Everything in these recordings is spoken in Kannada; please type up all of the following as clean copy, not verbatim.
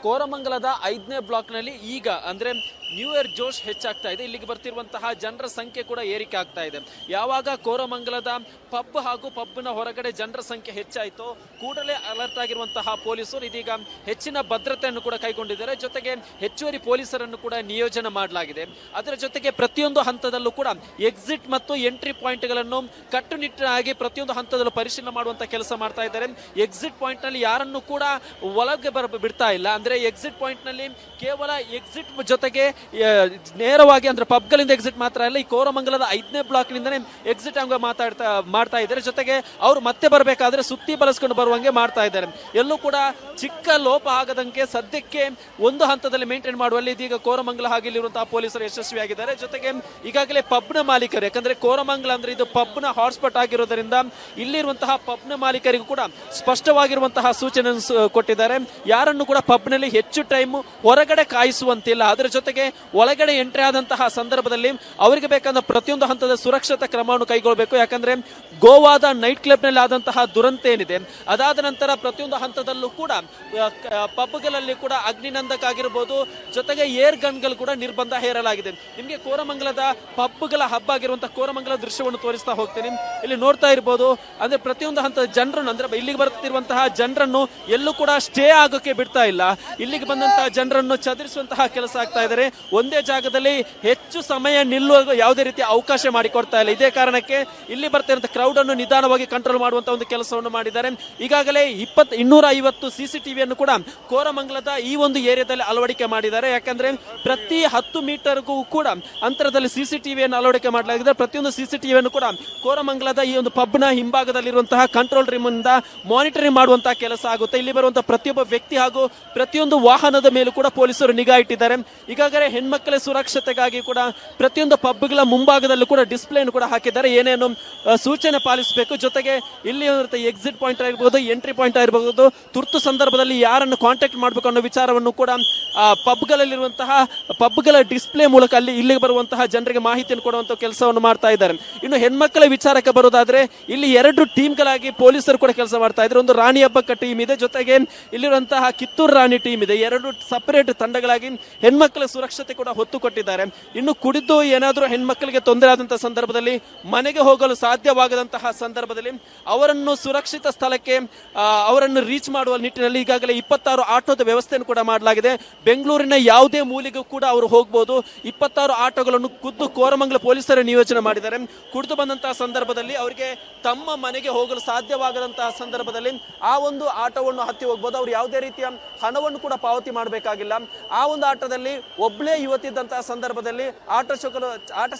ಕೋರಮಂಗಲದ 5ನೇ ಬ್ಲಾಕ್ನಲ್ಲಿ ಈಗ ಅಂದ್ರೆ ನ್ಯೂ ಇಯರ್ ಜೋಶ್ ಹೆಚ್ಚಾಗ್ತಾ ಇದೆ. ಇಲ್ಲಿಗೆ ಬರ್ತಿರುವಂತಹ ಜನರ ಸಂಖ್ಯೆ ಕೂಡ ಏರಿಕೆ ಆಗ್ತಾ ಇದೆ. ಯಾವಾಗ ಕೋರಮಂಗಲದ ಪಬ್ ಹಾಗೂ ಪಬ್ನ ಹೊರಗಡೆ ಜನರ ಸಂಖ್ಯೆ ಹೆಚ್ಚಾಯಿತು, ಕೂಡಲೇ ಅಲರ್ಟ್ ಆಗಿರುವಂತಹ ಪೊಲೀಸರು ಇದೀಗ ಹೆಚ್ಚಿನ ಭದ್ರತೆಯನ್ನು ಕೂಡ ಕೈಗೊಂಡಿದ್ದಾರೆ. ಜೊತೆಗೆ ಹೆಚ್ಚುವರಿ ಪೊಲೀಸರನ್ನು ಕೂಡ ನಿಯೋಜನೆ ಮಾಡಲಾಗಿದೆ. ಅದರ ಜೊತೆಗೆ ಪ್ರತಿಯೊಂದು ಹಂತದಲ್ಲೂ ಕೂಡ ಎಕ್ಸಿಟ್ ಮತ್ತು ಎಂಟ್ರಿ ಪಾಯಿಂಟ್ಗಳನ್ನು ಕಟ್ಟುನಿಟ್ಟಾಗಿ ಪ್ರತಿಯೊಂದು ಹಂತದಲ್ಲೂ ಪರಿಶೀಲನೆ ಮಾಡುವಂತ ಕೆಲಸ ಮಾಡ್ತಾ ಇದ್ದಾರೆ. ಎಕ್ಸಿಟ್ ಪಾಯಿಂಟ್ ನಲ್ಲಿ ಯಾರನ್ನು ಕೂಡ ಒಳಗೆ ಬಿಡ್ತಾ ಇಲ್ಲ. ಅಂದ್ರೆ ಎಕ್ಸಿಟ್ ಪಾಯಿಂಟ್ ನಲ್ಲಿ ಕೇವಲ ಎಕ್ಸಿಟ್ ಜೊತೆಗೆ ನೇರವಾಗಿ ಅಂದ್ರೆ ಪಬ್ಗಳಿಂದ ಎಕ್ಸಿಟ್ ಮಾತ್ರ ಅಲ್ಲ, ಈ ಕೋರಮಂಗಲದ 5ನೇ ಬ್ಲಾಕ್ ನಿಂದನೇ ಎಕ್ಸಿಟ್ ಹಂಗ ಮಾಡ್ತಾ ಇದ್ದಾರೆ. ಜೊತೆಗೆ ಅವರು ಮತ್ತೆ ಬರಬೇಕಾದ್ರೆ ಸುತ್ತಿ ಬಳಸ್ಕೊಂಡು ಬರುವಂಗೆ ಮಾಡ್ತಾ ಇದ್ದಾರೆ. ಎಲ್ಲೂ ಕೂಡ ಚಿಕ್ಕ ಲೋಪ ಆಗದಂಗೆ ಸದ್ಯಕ್ಕೆ ಒಂದು ಹಂತದಲ್ಲಿ ಮೇಂಟೈನ್ ಮಾಡುವಲ್ಲಿ ಇದೀಗ ಕೋರಮಂಗಲ ಹಾಗೆ ಇಲ್ಲಿರುವಂತಹ ಪೊಲೀಸರು ಯಶಸ್ವಿಯಾಗಿದ್ದಾರೆ. ಜೊತೆಗೆ ಈಗಾಗಲೇ ಪಬ್ನ ಮಾಲೀಕರು, ಯಾಕಂದ್ರೆ ಕೋರಮಂಗಲ ಅಂದ್ರೆ ಇದು ಪಬ್ನ ಹಾಟ್ಸ್ಪಾಟ್ ಆಗಿರೋದ್ರಿಂದ ಇಲ್ಲಿರುವಂತಹ ಪಬ್ನ ಮಾಲೀಕರಿಗೂ ಕೂಡ ಸ್ಪಷ್ಟವಾಗಿರುವಂತಹ ಸೂಚನೆ ಕೊಟ್ಟಿದ್ದಾರೆ. ಯಾರನ್ನು ಕೂಡ ಪಬ್ನಲ್ಲಿ ಹೆಚ್ಚು ಟೈಮ್ ಹೊರಗಡೆ ಕಾಯಿಸುವಂತಿಲ್ಲ. ಅದರ ಜೊತೆಗೆ ಒಳಗಡೆ ಎಂಟ್ರಿ ಆದಂತಹ ಸಂದರ್ಭದಲ್ಲಿ ಅವರಿಗೆ ಬೇಕಾದ ಪ್ರತಿಯೊಂದು ಹಂತದ ಸುರಕ್ಷತಾ ಕ್ರಮವನ್ನು ಕೈಗೊಳ್ಳಬೇಕು. ಯಾಕಂದ್ರೆ ಗೋವಾದ ನೈಟ್ ಕ್ಲಬ್ ನಲ್ಲಿ ಆದಂತಹ ದುರಂತ ಏನಿದೆ, ಅದಾದ ನಂತರ ಪ್ರತಿಯೊಂದು ಹಂತದಲ್ಲೂ ಕೂಡ ಪಬ್ಗಳಲ್ಲಿ ಕೂಡ ಅಗ್ನಿನಂದಕ ಆಗಿರಬಹುದು, ಜೊತೆಗೆ ಏರ್ ಗನ್ಗಳು ಕೂಡ ನಿರ್ಬಂಧ ಹೇರಲಾಗಿದೆ. ನಿಮಗೆ ಕೋರಮಂಗಲದ ಪಬ್ಗಳ ಹಬ್ಬ ಆಗಿರುವಂತಹ ಕೋರಮಂಗಲ ದೃಶ್ಯವನ್ನು ತೋರಿಸ್ತಾ ಹೋಗ್ತೇನೆ. ಇಲ್ಲಿ ನೋಡ್ತಾ ಇರಬಹುದು, ಅಂದ್ರೆ ಪ್ರತಿಯೊಂದು ಹಂತದ ಜನರನ್ನು, ಅಂದ್ರೆ ಇಲ್ಲಿಗೆ ಬರ್ತಿರುವಂತಹ ಜನರನ್ನು ಎಲ್ಲೂ ಕೂಡ ಸ್ಟೇ ಆಗೋಕೆ ಬಿಡ್ತಾ ಇಲ್ಲ. ಇಲ್ಲಿಗೆ ಬಂದಂತಹ ಜನರನ್ನು ಚದುರಿಸುವಂತಹ ಕೆಲಸ ಆಗ್ತಾ ಇದ್ದಾರೆ. ಒಂದೇ ಜಾಗದಲ್ಲಿ ಹೆಚ್ಚು ಸಮಯ ನಿಲ್ಲುವ ಯಾವುದೇ ರೀತಿಯ ಅವಕಾಶ ಮಾಡಿಕೊಡ್ತಾ ಇಲ್ಲ. ಇದೇ ಕಾರಣಕ್ಕೆ ಇಲ್ಲಿ ಬರ್ತಿರುವಂತಹ ಕ್ರೌಡ್ ಅನ್ನು ನಿಧಾನವಾಗಿ ಕಂಟ್ರೋಲ್ ಮಾಡುವಂತ ಒಂದು ಕೆಲಸವನ್ನು ಮಾಡಿದ್ದಾರೆ. ಈಗಾಗಲೇ 250 CCTVಯನ್ನು ಕೂಡ ಕೋರಮಂಗಲದ ಈ ಒಂದು ಏರಿಯಾದಲ್ಲಿ ಅಳವಡಿಕೆ ಮಾಡಿದ್ದಾರೆ. ಯಾಕಂದ್ರೆ ಪ್ರತಿ 10 ಮೀಟರ್ಗೂ ಕೂಡ ಅಂತರದಲ್ಲಿ CCTVಯನ್ನು ಅಳವಡಿಕೆ ಮಾಡಲಾಗಿದೆ. ಪ್ರತಿಯೊಂದು CCTVಯನ್ನು ಕೂಡ ಕೋರಮಂಗಲದ ಈ ಒಂದು ಪಬ್ನ ಹಿಂಭಾಗದಲ್ಲಿರುವಂತಹ ಕಂಟ್ರೋಲ್ ರೂಮ್ ಇಂದ ಮಾನಿಟರಿಂಗ್ ಮಾಡುವಂತಹ ಕೆಲಸ ಆಗುತ್ತೆ. ಇಲ್ಲಿ ಬರುವಂತಹ ಪ್ರತಿಯೊಬ್ಬ ವ್ಯಕ್ತಿ ಹಾಗೂ ಪ್ರತಿಯೊಂದು ವಾಹನದ ಮೇಲೂ ಕೂಡ ಪೊಲೀಸರು ನಿಗಾ ಇಟ್ಟಿದ್ದಾರೆ. ಈಗಾಗಲೇ ಹೆಣ್ಮಕ್ಕಳ ಸುರಕ್ಷತೆಗಾಗಿ ಕೂಡ ಪ್ರತಿಯೊಂದು ಪಬ್ಗಳ ಮುಂಭಾಗದಲ್ಲೂ ಕೂಡ ಡಿಸ್ಪ್ಲೇಯನ್ನು ಕೂಡ ಹಾಕಿದ್ದಾರೆ, ಏನೇನು ಸೂಚನೆ ಪಾಲಿಸಬೇಕು. ಜೊತೆಗೆ ಇಲ್ಲಿ ಎಕ್ಸಿಟ್ ಪಾಯಿಂಟ್ ಆಗಿರ್ಬೋದು, ಎಂಟ್ರಿ ಪಾಯಿಂಟ್ ಆಗಿರಬಹುದು, ತುರ್ತು ಸಂದರ್ಭದಲ್ಲಿ ಯಾರನ್ನು ಕಾಂಟ್ಯಾಕ್ಟ್ ಮಾಡಬೇಕು ಅನ್ನೋ ವಿಚಾರವನ್ನು ಕೂಡ ಪಬ್ಗಳಲ್ಲಿರುವಂತಹ ಪಬ್ಗಳ ಡಿಸ್ಪ್ಲೇ ಮೂಲಕ ಇಲ್ಲಿಗೆ ಬರುವಂತಹ ಜನರಿಗೆ ಮಾಹಿತಿಯನ್ನು ಕೊಡುವಂತಹ ಕೆಲಸವನ್ನು ಮಾಡ್ತಾ ಇದ್ದಾರೆ. ಇನ್ನು ಹೆಣ್ಮಕ್ಕಳ ವಿಚಾರಕ್ಕೆ ಬರೋದಾದ್ರೆ ಇಲ್ಲಿ 2 ಟೀಮ್ಗಳಾಗಿ ಪೊಲೀಸರು ಕೂಡ ಕೆಲಸ ಮಾಡ್ತಾ ಇದ್ದಾರೆ. ಒಂದು ರಾಣಿ ಹಬ್ಬಕ್ಕ ಟೀಮ್ ಇದೆ, ಜೊತೆಗೆ ಇಲ್ಲಿರುವಂತಹ ಕಿತ್ತೂರು ರಾಣಿ ಟೀಮ್ ಇದೆ. 2 ಸಪರೇಟ್ ತಂಡಗಳಾಗಿ ಹೆಣ್ಮಕ್ಕಳ ಸುರಕ್ಷತೆ ಕೂಡ ಹೊತ್ತು ಕೊಟ್ಟಿದ್ದಾರೆ. ಇನ್ನು ಕುಡಿದು ಏನಾದರೂ ಹೆಣ್ಮಕ್ಕಳಿಗೆ ತೊಂದರೆ ಆದಂತಹ ಸಂದರ್ಭದಲ್ಲಿ ಮನೆಗೆ ಹೋಗಲು ಸಾಧ್ಯವಾಗದಂತಹ ಸಂದರ್ಭದಲ್ಲಿ ಅವರನ್ನು ಸುರಕ್ಷಿತ ಸ್ಥಳಕ್ಕೆ ಅವರನ್ನು ರೀಚ್ ಮಾಡುವ ನಿಟ್ಟಿನಲ್ಲಿ ಈಗಾಗಲೇ 26 ಆಟೋದ ವ್ಯವಸ್ಥೆಯನ್ನು ಕೂಡ ಮಾಡಲಾಗಿದೆ. ಬೆಂಗಳೂರಿನ ಯಾವುದೇ ಮೂಲೆಗೂ ಕೂಡ ಅವರು ಹೋಗಬಹುದು. 26 ಆಟೋಗಳನ್ನು ಖುದ್ದು ಕೋರಮಂಗಲ ಪೊಲೀಸರ ನಿಯೋಜನೆ ಮಾಡಿದ್ದಾರೆ. ಕುಡಿದು ಬಂದಂತಹ ಸಂದರ್ಭದಲ್ಲಿ ಅವರಿಗೆ ತಮ್ಮ ಮನೆಗೆ ಹೋಗಲು ಸಾಧ್ಯವಾಗದಂತಹ ಸಂದರ್ಭದಲ್ಲಿ ಆ ಒಂದು ಆಟೋವನ್ನು ಹತ್ತಿ ಹೋಗಬಹುದು. ಅವರು ಯಾವುದೇ ರೀತಿಯ ಹಣವನ್ನು ಕೂಡ ಪಾವತಿ ಮಾಡಬೇಕಾಗಿಲ್ಲ. ಆ ಒಂದು ಆಟೋದಲ್ಲಿ ಒಬ್ಬಳೇ ಯುವತಿ ಇದ್ದಂತಹ ಸಂದರ್ಭದಲ್ಲಿ ಆಟೋ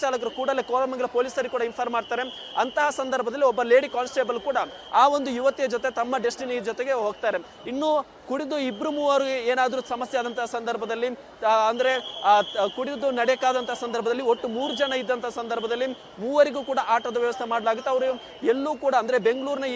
ಚಾಲಕರು ಕೂಡಲೇ ಕೋರಮಂಗಲ ಪೊಲೀಸರಿಗೆ ಕೂಡ ಇನ್ಫಾರ್ಮ್ ಮಾಡ್ತಾರೆ. ಅಂತಹ ಸಂದರ್ಭದಲ್ಲಿ ಒಬ್ಬ ಲೇಡಿ ಕಾನ್ಸ್ಟೇಬಲ್ ಕೂಡ ಆ ಒಂದು ಯುವತಿಯ ಜೊತೆ ತಮ್ಮ ಡೆಸ್ಟಿನಿ ಜೊತೆಗೆ ಹೋಗ್ತಾರೆ. ಇನ್ನು ಕುಡಿದು 2-3 ಏನಾದರೂ ಸಮಸ್ಯೆ ಆದಂತಹ ಸಂದರ್ಭದಲ್ಲಿ, ಅಂದ್ರೆ ಕುಡಿದು ನಡೆಯಕಾದಂತಹ ಸಂದರ್ಭದಲ್ಲಿ ಒಟ್ಟು 3 ಜನ ಇದ್ದಂತಹ ಸಂದರ್ಭದಲ್ಲಿ 3ವರಿಗೂ ಕೂಡ ಆಟೋದ ವ್ಯವಸ್ಥೆ ಮಾಡಲಾಗುತ್ತೆ. ಅವರು ಎಲ್ಲೂ ಕೂಡ ಅಂದ್ರೆ ಬೆಂಗಳೂರಿನ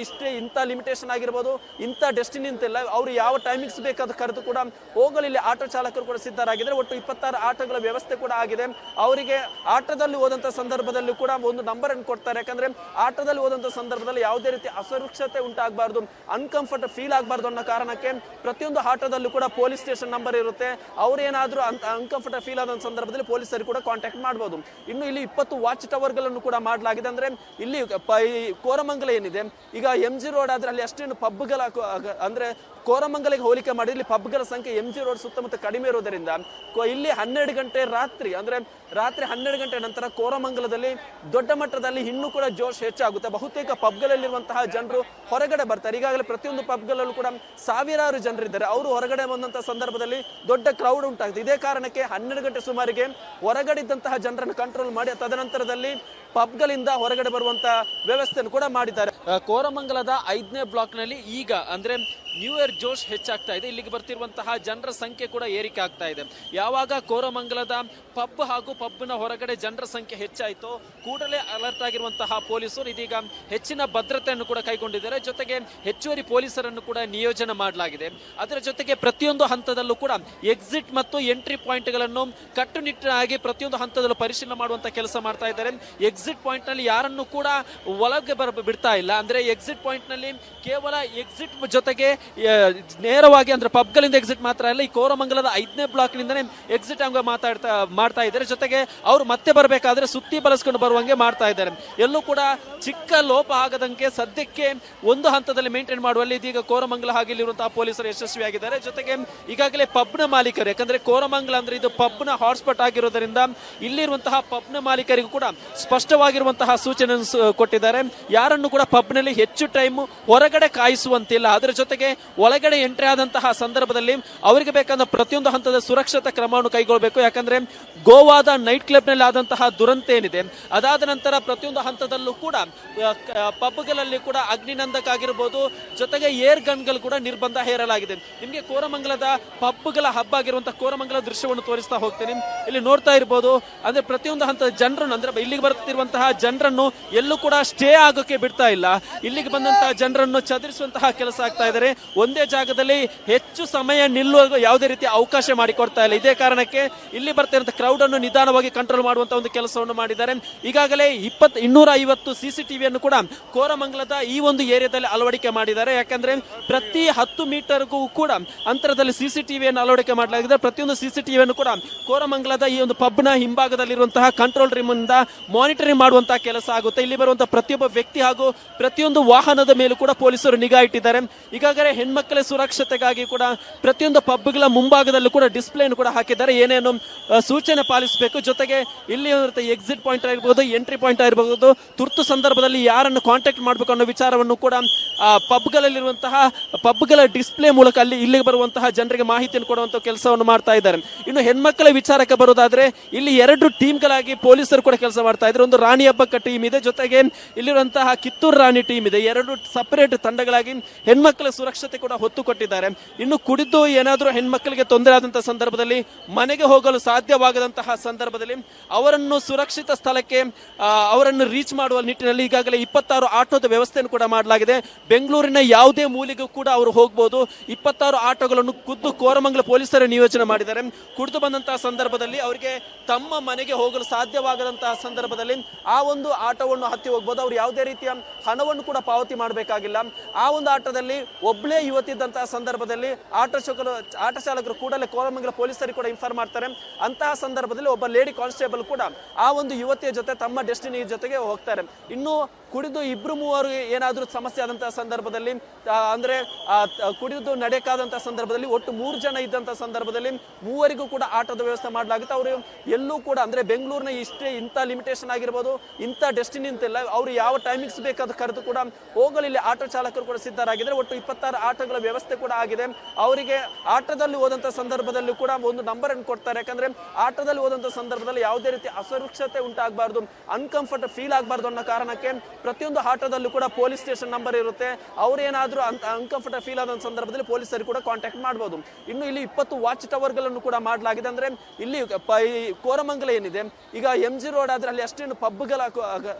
ಇಂಥ ಲಿಮಿಟೇಷನ್ ಆಗಿರ್ಬೋದು, ಇಂಥ ಡೆಸ್ಟಿನಿ ಅಂತಿಲ್ಲ. ಅವರು ಯಾವ ಟೈಮಿಂಗ್ಸ್ ಬೇಕಾದ ಕರೆದು ಕೂಡ ಹೋಗಲು ಇಲ್ಲಿ ಆಟೋ ಚಾಲಕರು ಕೂಡ ಸಿದ್ಧರಾಗಿದ್ದಾರೆ. ಒಟ್ಟು 26 ಆಟೋಗಳ ವ್ಯವಸ್ಥೆ ಕೂಡ ಆಗಿದೆ. ಅವರಿಗೆ ಆಟೋದಲ್ಲಿ ಹೋದಂತಹ ಸಂದರ್ಭದಲ್ಲಿ ಕೂಡ ಒಂದು ನಂಬರ್ ಅನ್ನು ಕೊಡ್ತಾರೆ. ಯಾಕಂದ್ರೆ ಆಟೋದಲ್ಲಿ ಹೋದಂತಹ ಸಂದರ್ಭದಲ್ಲಿ ಯಾವುದೇ ರೀತಿ ಅಸುರಕ್ಷತೆ ಉಂಟಾಗಬಾರ್ದು, ಅನ್ಕಂಫರ್ಟ್ ಫೀಲ್ ಆಗಬಾರ್ದು ಅನ್ನೋ ಕಾರಣಕ್ಕೆ ಪ್ರತಿಯೊಂದು ಆಟೋದಲ್ಲೂ ಕೂಡ ಪೊಲೀಸ್ ಸ್ಟೇಷನ್ ನಂಬರ್ ಇರುತ್ತೆ. ಅವ್ರೇನಾದ್ರೂ ಅನ್ಕಂಫರ್ಟ್ ಫೀಲ್ ಆದ ಸಂದರ್ಭದಲ್ಲಿ ಪೊಲೀಸರಿಗೆ ಕೂಡ ಕಾಂಟ್ಯಾಕ್ಟ್ ಮಾಡಬಹುದು. ಇನ್ನು ಇಲ್ಲಿ 20 ವಾಚ್ ಟವರ್ ಗಳನ್ನು ಕೂಡ ಮಾಡಲಾಗಿದೆ. ಅಂದ್ರೆ ಇಲ್ಲಿ ಕೋರಮಂಗಲ ಏನಿದೆ, ಈಗ MG ರೋಡ್ ಆದ್ರೆ ಅಲ್ಲಿ ಅಷ್ಟೇನು ಪಬ್ಗಳ ಅಂದ್ರೆ ಕೋರಮಂಗಲಿಗೆ ಹೋಲಿಕೆ ಮಾಡಿ ಇಲ್ಲಿ ಪಬ್ಗಳ ಸಂಖ್ಯೆ MG ರೋಡ್ ಸುತ್ತಮುತ್ತ ಕಡಿಮೆ ಇರೋದರಿಂದ ಇಲ್ಲಿ 12 ಗಂಟೆ ರಾತ್ರಿ 12 ಗಂಟೆ ನಂತರ ಕೋರಮಂಗಲದಲ್ಲಿ ದೊಡ್ಡ ಮಟ್ಟದಲ್ಲಿ ಇನ್ನೂ ಕೂಡ ಜೋಶ್ ಹೆಚ್ಚಾಗುತ್ತೆ. ಬಹುತೇಕ ಪಬ್ಗಳಲ್ಲಿರುವಂತಹ ಜನರು ಹೊರಗಡೆ ಬರ್ತಾರೆ. ಈಗಾಗಲೇ ಪ್ರತಿಯೊಂದು ಪಬ್ಗಳಲ್ಲೂ ಕೂಡ ಸಾವಿರಾರು ಜನರಿದ್ದಾರೆ. ಅವರು ಹೊರಗಡೆ ಬಂದಂತಹ ಸಂದರ್ಭದಲ್ಲಿ ದೊಡ್ಡ ಕ್ರೌಡ್ ಉಂಟಾಗುತ್ತೆ. ಇದೇ ಕಾರಣಕ್ಕೆ 12 ಗಂಟೆ ಸುಮಾರಿಗೆ ಹೊರಗಡೆ ಇದ್ದಂತಹ ಜನರನ್ನು ಕಂಟ್ರೋಲ್ ಮಾಡಿ ತದನಂತರದಲ್ಲಿ ಪಬ್ಗಳಿಂದ ಹೊರಗಡೆ ಬರುವಂತಹ ವ್ಯವಸ್ಥೆಯನ್ನು ಕೂಡ ಮಾಡಿದ್ದಾರೆ. ಕೋರಮಂಗಲದ 5ನೇ ಬ್ಲಾಕ್ ನಲ್ಲಿ ಈಗ ಅಂದ್ರೆ ನ್ಯೂ ಇಯರ್ ಜೋಶ್ ಹೆಚ್ಚಾಗ್ತಾ ಇದೆ. ಇಲ್ಲಿಗೆ ಬರ್ತಿರುವಂತಹ ಜನರ ಸಂಖ್ಯೆ ಕೂಡ ಏರಿಕೆ ಆಗ್ತಾ ಇದೆ. ಯಾವಾಗ ಕೋರಮಂಗಲದ ಪಬ್ ಹಾಗೂ ಪಬ್ನ ಹೊರಗಡೆ ಜನರ ಸಂಖ್ಯೆ ಹೆಚ್ಚಾಯಿತು, ಕೂಡಲೇ ಅಲರ್ಟ್ ಆಗಿರುವಂತಹ ಪೊಲೀಸರು ಇದೀಗ ಹೆಚ್ಚಿನ ಭದ್ರತೆಯನ್ನು ಕೂಡ ಕೈಗೊಂಡಿದ್ದಾರೆ. ಜೊತೆಗೆ ಹೆಚ್ಚುವರಿ ಪೊಲೀಸರನ್ನು ಕೂಡ ನಿಯೋಜನೆ ಮಾಡಲಾಗಿದೆ. ಅದರ ಜೊತೆಗೆ ಪ್ರತಿಯೊಂದು ಹಂತದಲ್ಲೂ ಕೂಡ ಎಕ್ಸಿಟ್ ಮತ್ತು ಎಂಟ್ರಿ ಪಾಯಿಂಟ್ಗಳನ್ನು ಕಟ್ಟುನಿಟ್ಟಾಗಿ ಪ್ರತಿಯೊಂದು ಹಂತದಲ್ಲೂ ಪರಿಶೀಲನೆ ಮಾಡುವಂತ ಕೆಲಸ ಮಾಡ್ತಾ ಇದ್ದಾರೆ. ಎಕ್ಸಿಟ್ ಪಾಯಿಂಟ್ ನಲ್ಲಿ ಯಾರನ್ನು ಕೂಡ ಒಳಗೆ ಬಿಡ್ತಾ ಇಲ್ಲ. ಅಂದ್ರೆ ಎಕ್ಸಿಟ್ ಪಾಯಿಂಟ್ ನಲ್ಲಿ ಕೇವಲ ಎಕ್ಸಿಟ್ ಜೊತೆಗೆ ನೇರವಾಗಿ ಅಂದ್ರೆ ಪಬ್ಗಳಿಂದ ಎಕ್ಸಿಟ್ ಮಾತ್ರ ಅಲ್ಲ, ಈ ಕೋರಮಂಗಲದ 5ನೇ ಬ್ಲಾಕ್ ನಿಂದನೇ ಎಕ್ಸಿಟ್ ಹಂಗ ಮಾಡ್ತಾ ಇದ್ದಾರೆ. ಜೊತೆಗೆ ಅವರು ಮತ್ತೆ ಬರಬೇಕಾದ್ರೆ ಸುತ್ತಿ ಬಳಸ್ಕೊಂಡು ಬರುವಂಗೆ ಮಾಡ್ತಾ ಇದ್ದಾರೆ. ಎಲ್ಲೂ ಕೂಡ ಚಿಕ್ಕ ಲೋಪ ಆಗದಂಗೆ ಸದ್ಯಕ್ಕೆ ಒಂದು ಹಂತದಲ್ಲಿ ಮೇಂಟೈನ್ ಮಾಡುವಲ್ಲಿ ಇದೀಗ ಕೋರಮಂಗಲ ಹಾಗೆ ಇಲ್ಲಿರುವಂತಹ ಪೊಲೀಸರು ಯಶಸ್ವಿಯಾಗಿದ್ದಾರೆ. ಜೊತೆಗೆ ಈಗಾಗಲೇ ಪಬ್ನ ಮಾಲೀಕರು, ಯಾಕಂದ್ರೆ ಕೋರಮಂಗಲ ಅಂದ್ರೆ ಇದು ಪಬ್ನ ಹಾಟ್ಸ್ಪಾಟ್ ಆಗಿರೋದ್ರಿಂದ ಇಲ್ಲಿರುವಂತಹ ಪಬ್ನ ಮಾಲೀಕರಿಗೂ ಕೂಡ ಸ್ಪಷ್ಟವಾಗಿರುವಂತಹ ಸೂಚನೆ ಕೊಟ್ಟಿದ್ದಾರೆ. ಯಾರನ್ನು ಕೂಡ ಪಬ್ನಲ್ಲಿ ಹೆಚ್ಚು ಟೈಮ್ ಹೊರಗಡೆ ಕಾಯಿಸುವಂತಿಲ್ಲ. ಅದರ ಜೊತೆಗೆ ಒಳಗಡೆ ಎಂಟ್ರಿ ಆದಂತಹ ಸಂದರ್ಭದಲ್ಲಿ ಅವರಿಗೆ ಬೇಕಾದ ಪ್ರತಿಯೊಂದು ಹಂತದ ಸುರಕ್ಷತಾ ಕ್ರಮವನ್ನು ಕೈಗೊಳ್ಳಬೇಕು. ಯಾಕಂದ್ರೆ ಗೋವಾದ ನೈಟ್ ಕ್ಲಬ್ ನಲ್ಲಿ ಆದಂತಹ ದುರಂತ ಏನಿದೆ, ಅದಾದ ನಂತರ ಪ್ರತಿಯೊಂದು ಹಂತದಲ್ಲೂ ಕೂಡ ಪಬ್ಗಳಲ್ಲಿ ಕೂಡ ಅಗ್ನಿನಂದಕ ಆಗಿರಬಹುದು, ಜೊತೆಗೆ ಏರ್ ಗನ್ಗಳು ಕೂಡ ನಿರ್ಬಂಧ ಹೇರಲಾಗಿದೆ. ನಿಮಗೆ ಕೋರಮಂಗಲದ ಪಬ್ಗಳ ಹಬ್ಬ ಆಗಿರುವಂತಹ ಕೋರಮಂಗಲ ದೃಶ್ಯವನ್ನು ತೋರಿಸ್ತಾ ಹೋಗ್ತೇನೆ. ಇಲ್ಲಿ ನೋಡ್ತಾ ಇರಬಹುದು, ಅಂದ್ರೆ ಪ್ರತಿಯೊಂದು ಹಂತದ ಜನರನ್ನು, ಅಂದ್ರೆ ಇಲ್ಲಿಗೆ ಬರ್ತಿರುವಂತಹ ಜನರನ್ನು ಎಲ್ಲೂ ಕೂಡ ಸ್ಟೇ ಆಗೋಕೆ ಬಿಡ್ತಾ ಇಲ್ಲ. ಇಲ್ಲಿಗೆ ಬಂದಂತಹ ಜನರನ್ನು ಚದುರಿಸುವಂತಹ ಕೆಲಸ ಆಗ್ತಾ ಇದ್ದಾರೆ. ಒಂದೇ ಜಾಗದಲ್ಲಿ ಹೆಚ್ಚು ಸಮಯ ನಿಲ್ಲುವ ಯಾವುದೇ ರೀತಿಯ ಅವಕಾಶ ಮಾಡಿಕೊಡ್ತಾ ಇಲ್ಲ. ಇದೇ ಕಾರಣಕ್ಕೆ ಇಲ್ಲಿ ಬರ್ತಿರುವಂತಹ ಕ್ರೌಡ್ ಅನ್ನು ನಿಧಾನವಾಗಿ ಕಂಟ್ರೋಲ್ ಮಾಡುವಂತಹ ಒಂದು ಕೆಲಸವನ್ನು ಮಾಡಿದ್ದಾರೆ. ಈಗಾಗಲೇ 250 CCTVಯನ್ನು ಕೂಡ ಕೋರಮಂಗಲದ ಈ ಒಂದು ಏರಿಯಾದಲ್ಲಿ ಅಳವಡಿಕೆ ಮಾಡಿದ್ದಾರೆ. ಯಾಕಂದ್ರೆ ಪ್ರತಿ 10 ಮೀಟರ್ಗೂ ಕೂಡ ಅಂತರದಲ್ಲಿ CCTVಯನ್ನು ಅಳವಡಿಕೆ ಮಾಡಲಾಗಿದೆ. ಪ್ರತಿಯೊಂದು CCTVಯನ್ನು ಕೂಡ ಕೋರಮಂಗಲದ ಈ ಒಂದು ಪಬ್ನ ಹಿಂಭಾಗದಲ್ಲಿರುವಂತಹ ಕಂಟ್ರೋಲ್ ರೂಮ್ ಇಂದ ಮಾನಿಟರಿಂಗ್ ಮಾಡುವಂತಹ ಕೆಲಸ ಆಗುತ್ತೆ. ಇಲ್ಲಿ ಬರುವಂತಹ ಪ್ರತಿಯೊಬ್ಬ ವ್ಯಕ್ತಿ ಹಾಗೂ ಪ್ರತಿಯೊಂದು ವಾಹನದ ಮೇಲೂ ಕೂಡ ಪೊಲೀಸರು ನಿಗಾ ಇಟ್ಟಿದ್ದಾರೆ. ಈಗಾಗಲೇ ಹೆಣ್ಮಕ್ಕಳ ಸುರಕ್ಷತೆಗಾಗಿ ಕೂಡ ಪ್ರತಿಯೊಂದು ಪಬ್ಗಳ ಮುಂಭಾಗದಲ್ಲೂ ಕೂಡ ಡಿಸ್ಪ್ಲೇಯನ್ನು ಕೂಡ ಹಾಕಿದ್ದಾರೆ, ಏನೇನು ಸೂಚನೆ ಪಾಲಿಸಬೇಕು. ಜೊತೆಗೆ ಇಲ್ಲಿ ಎಕ್ಸಿಟ್ ಪಾಯಿಂಟ್ ಆಗಿರ್ಬೋದು, ಎಂಟ್ರಿ ಪಾಯಿಂಟ್ ಆಗಿರಬಹುದು, ತುರ್ತು ಸಂದರ್ಭದಲ್ಲಿ ಯಾರನ್ನು ಕಾಂಟ್ಯಾಕ್ಟ್ ಮಾಡಬೇಕು ಅನ್ನೋ ವಿಚಾರವನ್ನು ಕೂಡ ಪಬ್ಗಳಲ್ಲಿರುವಂತಹ ಪಬ್ಗಳ ಡಿಸ್ಪ್ಲೇ ಮೂಲಕ ಇಲ್ಲಿಗೆ ಬರುವಂತಹ ಜನರಿಗೆ ಮಾಹಿತಿಯನ್ನು ಕೊಡುವಂತಹ ಕೆಲಸವನ್ನು ಮಾಡ್ತಾ ಇದ್ದಾರೆ. ಇನ್ನು ಹೆಣ್ಮಕ್ಕಳ ವಿಚಾರಕ್ಕೆ ಬರೋದಾದ್ರೆ ಇಲ್ಲಿ 2 ಟೀಮ್ಗಳಾಗಿ ಪೊಲೀಸರು ಕೂಡ ಕೆಲಸ ಮಾಡ್ತಾ ಇದ್ದಾರೆ. ಒಂದು ರಾಣಿ ಹಬ್ಬಕ್ಕ ಟೀಮ್ ಇದೆ, ಜೊತೆಗೆ ಇಲ್ಲಿರುವಂತಹ ಕಿತ್ತೂರು ರಾಣಿ ಟೀಮ್ ಇದೆ. 2 ಸಪರೇಟ್ ತಂಡಗಳಾಗಿ ಹೆಣ್ಮಕ್ಕಳ ಸುರಕ್ಷತೆ ಕೂಡ ಹೊತ್ತು ಕೊಟ್ಟಿದ್ದಾರೆ. ಇನ್ನು ಕುಡಿದು ಏನಾದರೂ ಹೆಣ್ಮಕ್ಕಳಿಗೆ ತೊಂದರೆ ಆದಂತಹ ಸಂದರ್ಭದಲ್ಲಿ ಮನೆಗೆ ಹೋಗಲು ಸಾಧ್ಯವಾಗದಂತಹ ಸಂದರ್ಭದಲ್ಲಿ ಅವರನ್ನು ಸುರಕ್ಷಿತ ಸ್ಥಳಕ್ಕೆ ಅವರನ್ನು ರೀಚ್ ಮಾಡುವ ನಿಟ್ಟಿನಲ್ಲಿ ಈಗಾಗಲೇ 26 ಆಟೋದ ವ್ಯವಸ್ಥೆಯನ್ನು ಕೂಡ ಮಾಡಲಾಗಿದೆ. ಬೆಂಗಳೂರಿನ ಯಾವುದೇ ಮೂಲೆಗೂ ಕೂಡ ಅವರು ಹೋಗಬಹುದು. 26 ಆಟೋಗಳನ್ನು ಖುದ್ದು ಕೋರಮಂಗಲ ಪೊಲೀಸರು ನಿಯೋಜನೆ ಮಾಡಿದ್ದಾರೆ. ಕುಡಿದು ಬಂದಂತಹ ಸಂದರ್ಭದಲ್ಲಿ ಅವರಿಗೆ ತಮ್ಮ ಮನೆಗೆ ಹೋಗಲು ಸಾಧ್ಯವಾಗದಂತಹ ಸಂದರ್ಭದಲ್ಲಿ ಆ ಒಂದು ಆಟೋವನ್ನು ಹತ್ತಿ ಹೋಗಬಹುದು. ಅವರು ಯಾವುದೇ ರೀತಿಯ ಹಣವನ್ನು ಕೂಡ ಪಾವತಿ ಮಾಡಬೇಕಾಗಿಲ್ಲ. ಆ ಒಂದು ಆಟೋದಲ್ಲಿ ಒಬ್ಬಳೇ ಯುವತಿ ಇದ್ದಂತಹ ಸಂದರ್ಭದಲ್ಲಿ ಆಟೋ ಚಾಲಕರು ಕೂಡಲೇ ಕೋರಮಂಗಲ ಪೊಲೀಸರಿಗೆ ಕೂಡ ಇನ್ಫಾರ್ಮ್ ಮಾಡ್ತಾರೆ. ಅಂತಹ ಸಂದರ್ಭದಲ್ಲಿ ಒಬ್ಬ ಲೇಡಿ ಕಾನ್ಸ್ಟೇಬಲ್ ಕೂಡ ಆ ಒಂದು ಯುವತಿಯ ಜೊತೆ ತಮ್ಮ ಡೆಸ್ಟಿನಿ ಜೊತೆಗೆ ಹೋಗ್ತಾರೆ. ಇನ್ನು ಕುಡಿದು 2-3 ಏನಾದರೂ ಸಮಸ್ಯೆ ಆದಂತಹ ಸಂದರ್ಭದಲ್ಲಿ, ಅಂದ್ರೆ ಕುಡಿದು ನಡೆಯಕಾದಂತಹ ಸಂದರ್ಭದಲ್ಲಿ ಒಟ್ಟು 3 ಜನ ಇದ್ದಂತಹ ಸಂದರ್ಭದಲ್ಲಿ 3ವರಿಗೂ ಕೂಡ ಆಟೋದ ವ್ಯವಸ್ಥೆ ಮಾಡಲಾಗುತ್ತೆ. ಅವರು ಎಲ್ಲೂ ಕೂಡ ಅಂದ್ರೆ ಬೆಂಗಳೂರಿನ ಇಂಥ ಲಿಮಿಟೇಷನ್ ಆಗಿರ್ಬೋದು, ಇಂಥ ಡೆಸ್ಟಿನಿ ಅಂತಿಲ್ಲ. ಅವರು ಯಾವ ಟೈಮಿಂಗ್ಸ್ ಬೇಕಾದ ಕರೆದು ಕೂಡ ಹೋಗಲು ಇಲ್ಲಿ ಆಟೋ ಚಾಲಕರು ಕೂಡ ಸಿದ್ಧರಾಗಿದ್ದಾರೆ. ಒಟ್ಟು 26 ಆಟೋಗಳ ವ್ಯವಸ್ಥೆ ಕೂಡ ಆಗಿದೆ. ಅವರಿಗೆ ಆಟೋದಲ್ಲಿ ಹೋದಂತಹ ಸಂದರ್ಭದಲ್ಲಿ ಕೂಡ ಒಂದು ನಂಬರ್ ಅನ್ನು ಕೊಡ್ತಾರೆ. ಯಾಕಂದ್ರೆ ಆಟೋದಲ್ಲಿ ಹೋದಂತಹ ಸಂದರ್ಭದಲ್ಲಿ ಯಾವುದೇ ರೀತಿ ಅಸುರಕ್ಷತೆ ಉಂಟಾಗಬಾರ್ದು, ಅನ್ಕಂಫರ್ಟ್ ಫೀಲ್ ಆಗಬಾರ್ದು ಅನ್ನೋ ಕಾರಣಕ್ಕೆ ಪ್ರತಿಯೊಂದು ಆಟೋದಲ್ಲೂ ಕೂಡ ಪೊಲೀಸ್ ಸ್ಟೇಷನ್ ನಂಬರ್ ಇರುತ್ತೆ. ಅವ್ರೇನಾದ್ರೂ ಅನ್ಕಂಫರ್ಟ್ ಫೀಲ್ ಆದ ಸಂದರ್ಭದಲ್ಲಿ ಪೊಲೀಸರಿಗೆ ಕೂಡ ಕಾಂಟ್ಯಾಕ್ಟ್ ಮಾಡಬಹುದು. ಇನ್ನು ಇಲ್ಲಿ 20 ವಾಚ್ ಟವರ್ ಗಳನ್ನು ಕೂಡ ಮಾಡಲಾಗಿದೆ. ಅಂದ್ರೆ ಇಲ್ಲಿ ಕೋರಮಂಗಲ ಏನಿದೆ, ಈಗ MG ರೋಡ್ ಆದ್ರೆ ಅಲ್ಲಿ ಅಷ್ಟೇನು ಪಬ್ಗಳ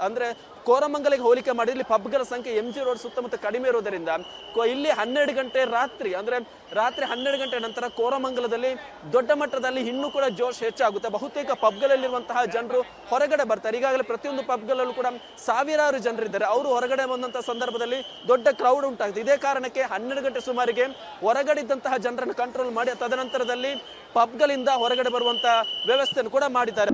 ಅಂದ್ರೆ ಕೋರಮಂಗಲಿಗೆ ಹೋಲಿಕೆ ಮಾಡಿ ಇಲ್ಲಿ ಪಬ್ಗಳ ಸಂಖ್ಯೆ MG ರೋಡ್ ಸುತ್ತಮುತ್ತ ಕಡಿಮೆ ಇರೋದರಿಂದ ಇಲ್ಲಿ 12 ಗಂಟೆ ರಾತ್ರಿ 12 ಗಂಟೆ ನಂತರ ಕೋರಮಂಗಲದಲ್ಲಿ ದೊಡ್ಡ ಮಟ್ಟದಲ್ಲಿ ಇನ್ನೂ ಕೂಡ ಜೋಶ್ ಹೆಚ್ಚಾಗುತ್ತೆ. ಬಹುತೇಕ ಪಬ್ಗಳಲ್ಲಿರುವಂತಹ ಜನರು ಹೊರಗಡೆ ಬರ್ತಾರೆ. ಈಗಾಗಲೇ ಪ್ರತಿಯೊಂದು ಪಬ್ಗಳಲ್ಲೂ ಕೂಡ ಸಾವಿರಾರು ಜನರಿದ್ದಾರೆ. ಅವರು ಹೊರಗಡೆ ಬಂದಂತಹ ಸಂದರ್ಭದಲ್ಲಿ ದೊಡ್ಡ ಕ್ರೌಡ್ ಉಂಟಾಗುತ್ತೆ. ಇದೇ ಕಾರಣಕ್ಕೆ 12 ಗಂಟೆ ಸುಮಾರಿಗೆ ಹೊರಗಡೆ ಇದ್ದಂತಹ ಜನರನ್ನು ಕಂಟ್ರೋಲ್ ಮಾಡಿ ತದನಂತರದಲ್ಲಿ ಪಬ್ಗಳಿಂದ ಹೊರಗಡೆ ಬರುವಂತಹ ವ್ಯವಸ್ಥೆಯನ್ನು ಕೂಡ ಮಾಡಿದ್ದಾರೆ.